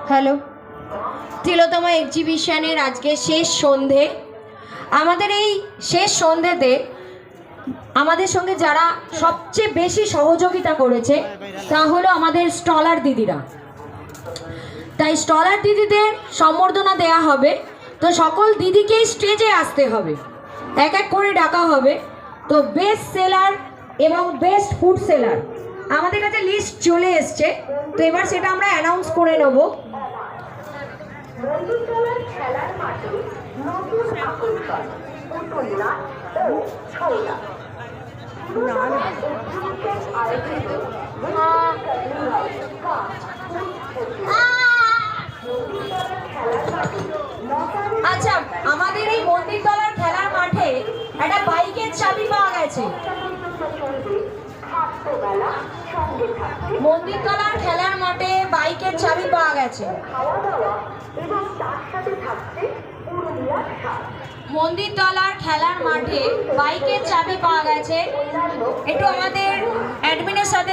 Hello, তিলোত্তমা এক্সিবিশনের আজকে শেষ সন্ধে। আমাদের এই শেষ সন্ধেতে আমাদের সঙ্গে যারা সবচেয়ে বেশি সহযোগিতা করেছে তা হলো আমাদের স্টলার দিদিরা। তাই স্টলার দিদিদের সম্বর্ধনা দেয়া হবে। তো সকল দিদিকেই স্টেজে আসতে হবে, এক এক করে ডাকা হবে। তো বেস্ট সেলার এবং বেস্ট ফুড সেলার আমাদের কাছে লিস্ট চলে এসছে, তো এবার সেটা আমরা অ্যানাউন্স করে নেব। আচ্ছা, আমাদের এই মন্দিরতলার খেলার মাঠে একটা বাইকের চাবি পাওয়া গেছে। মন্দিরতলার খেলার মাঠে বাইকের চাবি পাওয়া গেছে। মন্দিরতলার খেলার মাঠে বাইকের চাবি পাওয়া গেছে। একটু আমাদের অ্যাডমিনের সাথে